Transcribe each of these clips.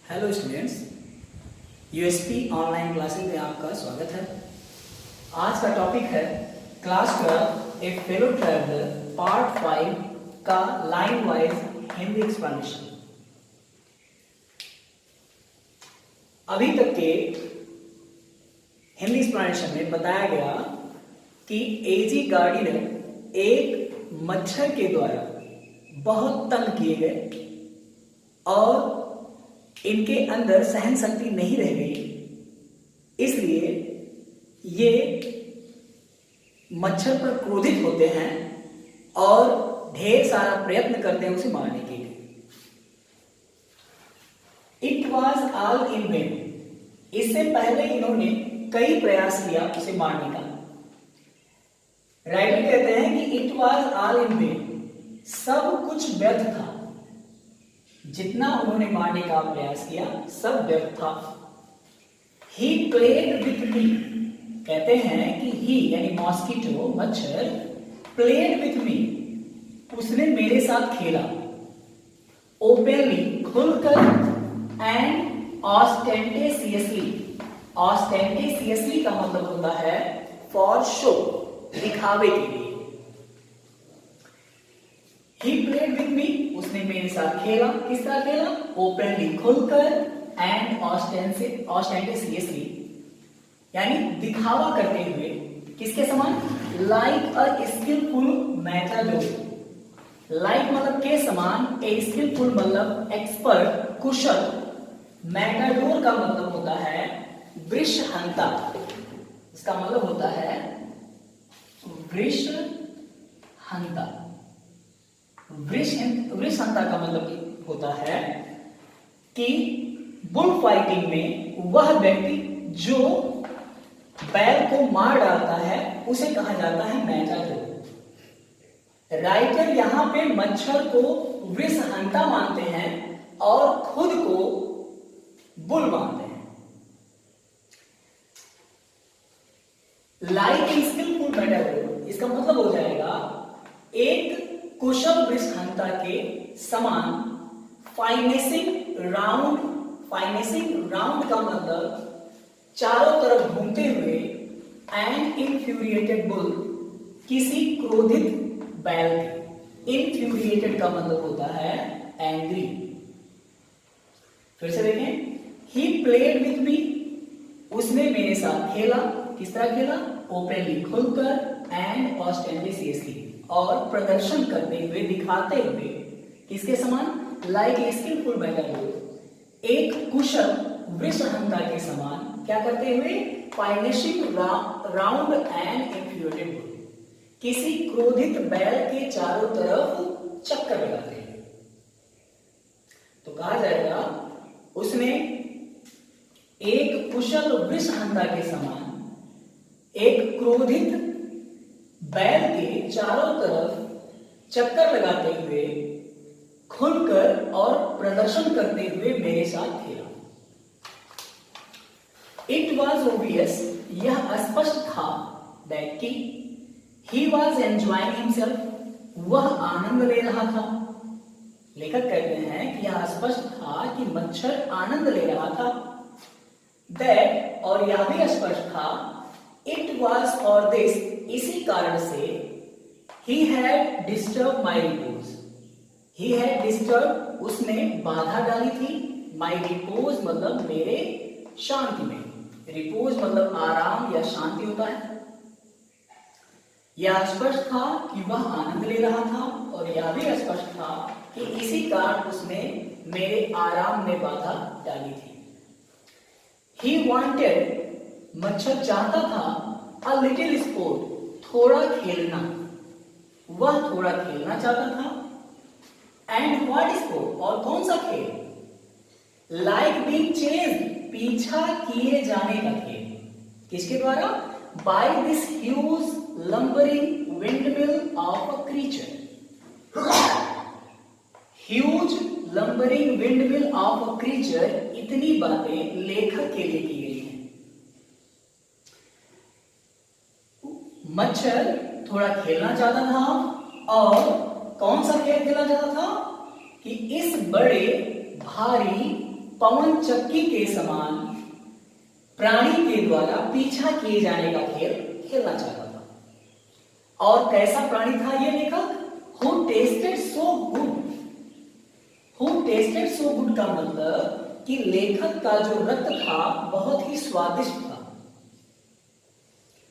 Hello students, USP online classes में आपका स्वागत है। आज का टॉपिक है क्लास 12 ए फेलो ट्रैवलर पार्ट 5 का लाइन वाइज हिंदी एक्सप्लेनेशन। अभी तक के हिंदी एक्सप्लेनेशन में बताया गया कि एजी गार्डिनर एक मच्छर के द्वारा बहुत तंग किए गए और इनके अंदर सहन शक्ति नहीं रह गई, इसलिए ये मच्छर पर क्रोधित होते हैं और ढेर सारा प्रयत्न करते हैं उसे मारने के लिए। It was all in when. इससे पहले इन्होंने कई प्रयास किया उसे मारने का। राइटर कहते हैं कि it was all in when, सब कुछ व्यर्थ था। जितना उन्होंने मारने का प्रयास किया सब व्यर्थ था। ही प्लेड विथ मी, कहते हैं कि ही यानी मॉस्किटो मच्छर, प्लेड विथ मी, उसने मेरे साथ खेला, ओपनली खुलकर, एंड ऑस्टेंटेशियसली। ऑस्टेंटेशियसली का मतलब होता है फॉर शो, दिखावे के लिए। He played with me, उसने मेरे साथ खेला। किस तरह खेला? ओपनली खुलकर, एंड ऑस्टेंटेशियसली यानी दिखावा करते हुए। किसके समान? Like a skillful matador. Like मतलब के समान, ए स्किलफुल मतलब एक्सपर्ट, कुशल। मैटाडोर का मतलब होता है वृषहंता। इसका मतलब होता है वृषहंता। वृषहंता का मतलब होता है कि बुल फाइटिंग में वह व्यक्ति जो बैल को मार डालता है उसे कहा जाता है मैटाडोर। राइटर यहां पे मच्छर को वृषहंता मानते हैं और खुद को बुल मानते हैं। लाइक ए स्किलफुल मैटाडोर, इसका मतलब हो जाएगा एक कुशल वृषहंता के समान। फाइनेसिंग राउंड, फाइनेसिंग राउंड का मतलब चारों तरफ घूमते हुए। एंड इन्फ्यूरिएटेड बुल, किसी क्रोधित बैल के। इन्फ्यूरिएटेड का मतलब होता है एंग्री। फिर से देखें, ही प्लेड विथ मी, उसने मेरे साथ खेला। किस तरह खेला? ओपनली खुलकर, एंड ऑस्टेंटेशियसली और प्रदर्शन करते हुए, दिखाते हुए। किसके समान? लाइक ए स्किलफुल मैटाडोर, एक कुशल वृषहंता के समान। क्या करते हुए? फाइनेशिंग राउंड एंड इन्फ्यूरिएटेड बुल, किसी क्रोधित बैल के चारों तरफ चक्कर लगाते हुए। तो कहा जाएगा उसने एक कुशल वृषहंता के समान एक क्रोधित बैल के चारों तरफ चक्कर लगाते हुए, खुलकर और प्रदर्शन करते हुए मेरे साथ खेला। इट वॉज ओबियस, यह स्पष्ट था, दैट कि ही वॉज एंजॉयिंग हिमसेल्फ, वह आनंद ले रहा था। लेखक कहते हैं कि यह स्पष्ट था कि मच्छर आनंद ले रहा था। दैट, और यह भी स्पष्ट था, इट वॉज फॉर दिस, इसी कारण से, he had disturbed my repose, he had disturbed, उसने बाधा डाली थी, my repose मतलब मेरे शांति में। repose मतलब आराम या शांति होता है। यह स्पष्ट था कि वह आनंद ले रहा था और यह भी स्पष्ट था कि इसी कारण उसने मेरे आराम में बाधा डाली थी। he wanted, मच्छर चाहता था, a little sport, थोड़ा खेलना। वह थोड़ा खेलना चाहता था। एंड व्हाट स्पोर्ट, और कौन सा खेल? लाइक बीइंग चेज्ड, पीछा किए जाने का खेल। किसके द्वारा? By this huge lumbering windmill of a creature. Huge lumbering windmill of a creature, इतनी बातें लेखक के लिए की गई हैं। मच्छर थोड़ा खेलना चाहता था और कौन सा खेल खेलना चाहता था कि इस बड़े भारी पवन चक्की के समान प्राणी के द्वारा पीछा किए जाने का खेल खेलना चाहता था। और कैसा प्राणी था ये लेखक? Who tasted so good? Who tasted so good का मतलब कि लेखक का जो रक्त था बहुत ही स्वादिष्ट था।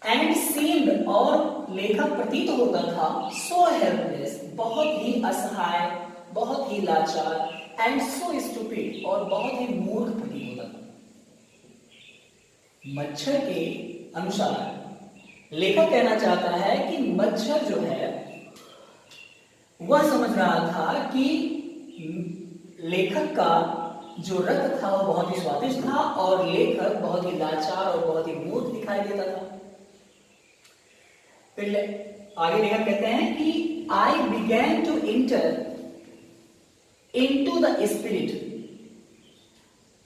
एंड सीम्ड और लेखक प्रतीत होता था सो हेल्पलेस, बहुत ही असहाय, बहुत ही लाचार, एंड सो स्टूपिड और बहुत ही मूर्ख प्रतीत होता था। मच्छर के अनुसार लेखक कहना चाहता है कि मच्छर जो है वह समझ रहा था कि लेखक का जो रक्त था वो बहुत ही स्वादिष्ट था और लेखक बहुत ही लाचार और बहुत ही मूर्ख दिखाई देता था। फिर आगे लेखक कहते हैं कि I began to enter into the spirit.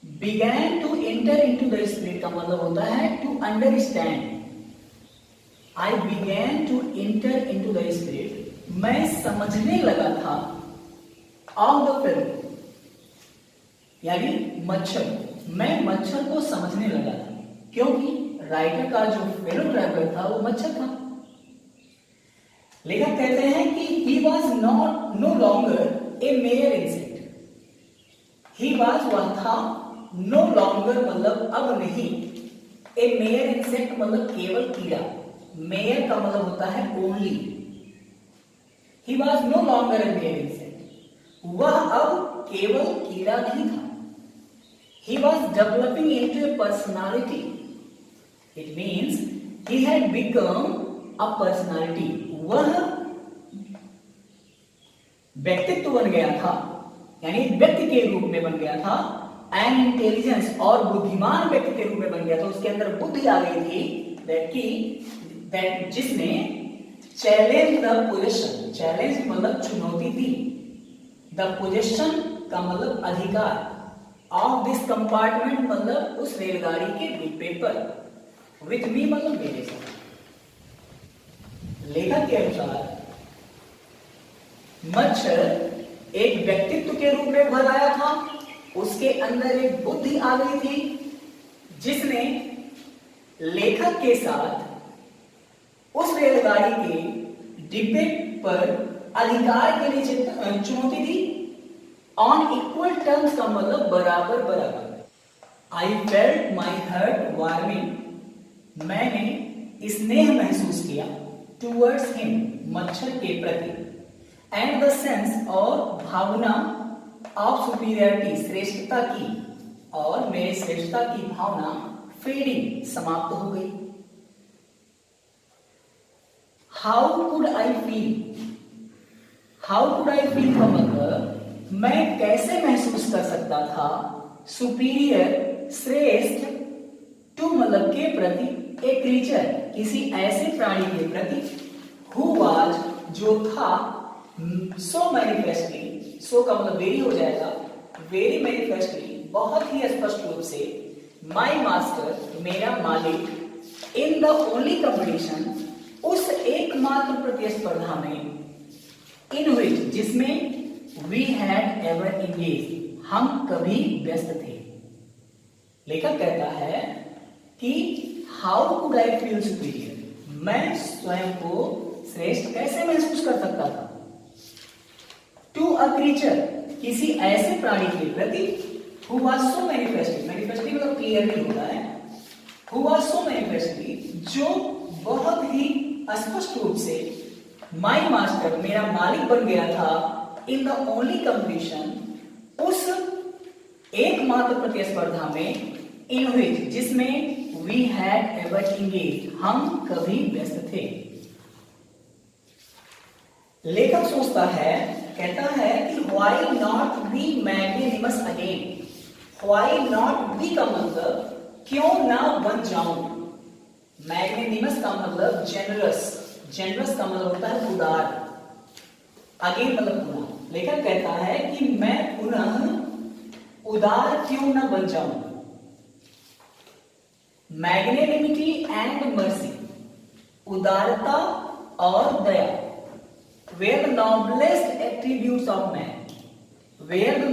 Began to enter into the spirit का मतलब होता है to understand. I began to enter into the spirit, मैं समझने लगा था ऑफ द फिल्म, यानी मच्छर, मैं मच्छर को समझने लगा था क्योंकि राइटर का जो फेलो ट्रैवलर था वो मच्छर था। लेखक कहते हैं कि he was not know longer a mere insect. He was वह था, नो लॉन्गर मतलब अब नहीं, ए मेयर इंसेक्ट मतलब केवल कीड़ा, मेयर का मतलब होता है only. He was no longer a mere insect, वह अब केवल कीड़ा नहीं था। He was developing into a personality. It means he had become a personality. वह व्यक्तित्व बन गया था, यानी व्यक्ति के रूप में बन गया था। एंड इंटेलिजेंस और बुद्धिमान व्यक्ति के रूप में बन गया था। उसके अंदर बुद्धि आ गई थी that जिसने चैलेंज द पोजीशन, चैलेंज मतलब चुनौती दी, द पोजीशन का मतलब अधिकार, ऑफ दिस कंपार्टमेंट मतलब उस रेलगाड़ी के डिब्बे पर, विथ मी मतलब मेरे साथ। लेखक के अनुसार मच्छर एक व्यक्तित्व के रूप में उभर आया था, उसके अंदर एक बुद्धि आ गई थी जिसने लेखक के साथ उस रेलगाड़ी के डिब्बे पर अधिकार के लिए चुनौती दी। ऑन इक्वल टर्म्स का मतलब बराबर बराबर। I felt my heart warming, मैंने स्नेह महसूस किया टूवर्ड्स हिम, मच्छर के प्रति, एंड द सेंस और भावना ऑफ सुपीरियरिटी, श्रेष्ठता की, और मेरे श्रेष्ठता की भावना फेडिंग समाप्त हो गई। How could I feel, how could I feel का मतलब मैं कैसे महसूस कर सकता था, सुपीरियर श्रेष्ठ, टू मतलब के प्रति, ए क्रीचर किसी ऐसे प्राणी के प्रति, हु वाज जो था, सो मैनिफेस्टली, सो का मतलब वेरी हो जाएगा, वेरी मैनिफेस्टली बहुत ही स्पष्ट रूप से, माई मास्टर मेरा मालिक, इन द ओनली कंपटीशन उस एकमात्र प्रतिस्पर्धा में, इन विच जिसमें We had ever engaged, हम कभी व्यस्त थे। लेखक कहता है कि How could I feel superior, मैं स्वयं को श्रेष्ठ कैसे महसूस कर सकता था, To a creature, किसी ऐसे प्राणी के प्रति, Who was so manifestly, manifestly मतलब क्लियरली होता है, Who was so manifestly, जो बहुत ही स्पष्ट रूप से My master, मेरा मालिक बन गया था, इन द ओनली कंपटीशन उस एकमात्र प्रतिस्पर्धा में, इन विच जिसमें वी हैड एवर इंगेज हम कभी व्यस्त थे। लेखक सोचता है, कहता है कि why not be magnanimous again. Why not be का मतलब क्यों ना बन जाऊं। मैग्नेनिमस का मतलब जेनरस, जेनरस का मतलब होता है उदार, अगेन मतलब पुनः। लेखक कहता है कि मैं पुनः उदार क्यों न बन जाऊं। मैग्नेनिमिटी एंड मर्सी, उदारता और दया, were the noblest attributes of man, were the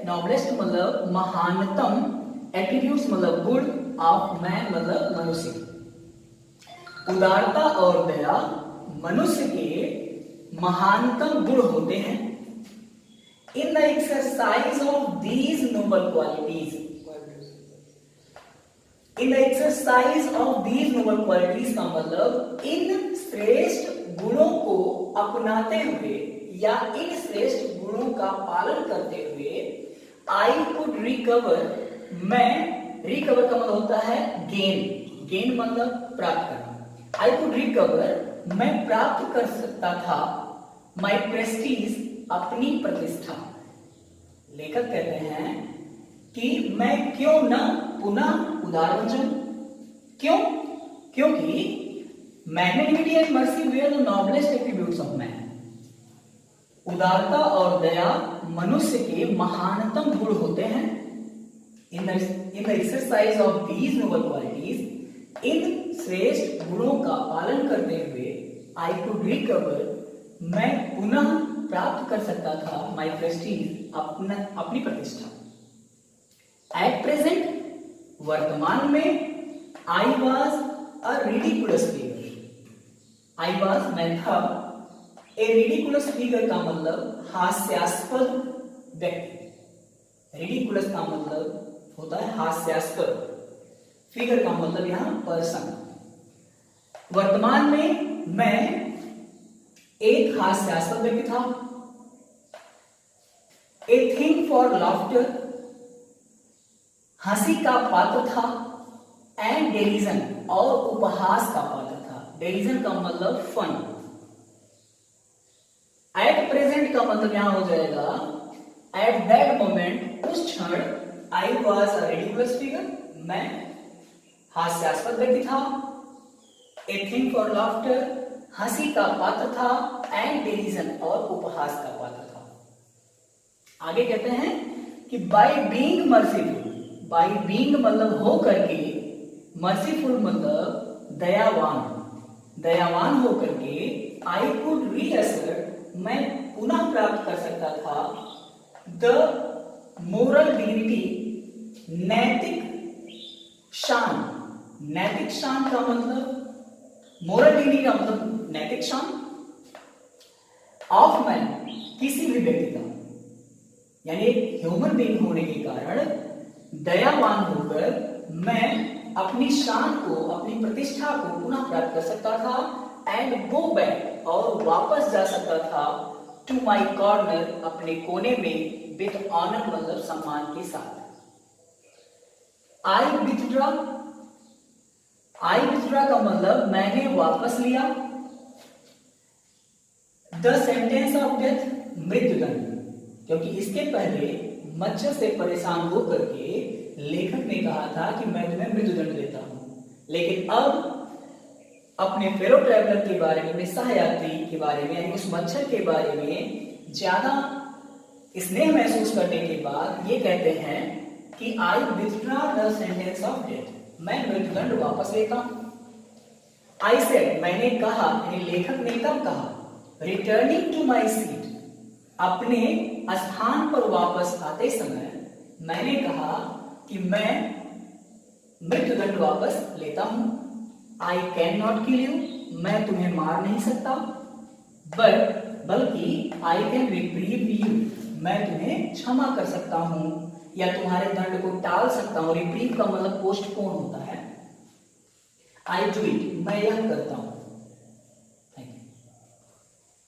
noblest मतलब महानतम, एट्रीब्यूट्स मतलब गुण, ऑफ मैन मतलब मनुष्य। उदारता और दया मनुष्य के महानतम गुण होते हैं। In the exercise of these noble qualities, in the exercise of these noble qualities का मतलब इन श्रेष्ठ गुणों को अपनाते हुए या इन श्रेष्ठ गुणों का पालन करते हुए आई कुड रिकवर, मैं, रिकवर का मतलब होता है गेन, गेन मतलब प्राप्त करना। आई कुड रिकवर, मैं प्राप्त कर सकता था, माई प्रेस्टीज, अपनी प्रतिष्ठा। लेखक कहते हैं कि मैं क्यों न पुनः उदार बन जाऊं। क्यों? क्योंकि magnanimity and mercy were the noblest attributes of man. उदारता और दया मनुष्य के महानतम गुण होते हैं। In the exercise of these noble qualities, इन श्रेष्ठ गुणों का पालन करते हुए आई कुड रिकवर, मैं पुनः प्राप्त कर सकता था, माई प्रेस्टीज, अपनी प्रतिष्ठा। एट प्रेजेंट, वर्तमान में, I was a ridiculous figure. I was, मैं था, ए रिडिकुलस फिगर का मतलब हास्यास्पद व्यक्ति। रिडिकुलस का मतलब होता है हास्यास्पद, फिगर का मतलब यहां पर्सन। वर्तमान में मैं एक हास्यास्पद व्यक्ति था। ए थिंग फॉर लाफ्टर, हंसी का पात्र था। एंड डेरिजन, और उपहास का पात्र था। डेरिजन का मतलब फन। एट प्रेजेंट का मतलब यहां हो जाएगा एट दैट मोमेंट, उस क्षण, I was a ridiculous figure, मैं हास्यास्पद व्यक्ति था। ए थिंग फॉर लाफ्टर, हंसी का पात्र था। एंड डेरिजन, और उपहास का पात्र था। आगे कहते हैं कि by being merciful, by being मतलब हो करके, मर्सीफुल मतलब दयावान, दयावान हो करके, आई कुड रीअसर्ट, मैं पुनः प्राप्त कर सकता था, द मोरल डिग्निटी, नैतिक शान। नैतिक शान का मतलब, मोरल डिग्निटी का मतलब नैतिक शान, ऑफ मैन, किसी भी व्यक्ति का, यानी एक ह्यूमन बीइंग होने के कारण दयावान होकर मैं अपनी शान को, अपनी प्रतिष्ठा को पुनः प्राप्त कर सकता था। एंड गो बैक, और वापस जा सकता था, टू माई कॉर्नर, अपने कोने में, विथ ऑनर मतलब सम्मान के साथ। आई विथड्रॉ, आई विथड्रॉ का मतलब मैंने वापस लिया। द सेंटेंस ऑफ डेथ, मृत्युदंड, क्योंकि इसके पहले मच्छर से परेशान होकर के लेखक ने कहा था कि मैं तुम्हें मृत्युदंड देता हूं, लेकिन अब अपने फेलो ट्रैवलर के बारे में, सहयात्री के बारे में, यानी उस मच्छर के बारे में ज्यादा स्नेह महसूस करने के बाद ये कहते हैं कि I withdraw the sentence of death, मैं मृत्युदंड वापस लेता हूं। आई सेड, मैंने कहा, यानी लेखक ने कब कहा, रिटर्निंग टू माई सीट, अपने स्थान पर वापस आते समय मैंने कहा कि मैं मृत्युदंड वापस लेता हूं। I can not kill you, मैं तुम्हें मार नहीं सकता, बल्कि आई कैन रिप्रीव यू, मैं तुम्हें क्षमा कर सकता हूं या तुम्हारे दंड को टाल सकता हूं। रिप्रीव का मतलब पोस्टपोन होता है। आई डू इट, मैं यह करता हूं।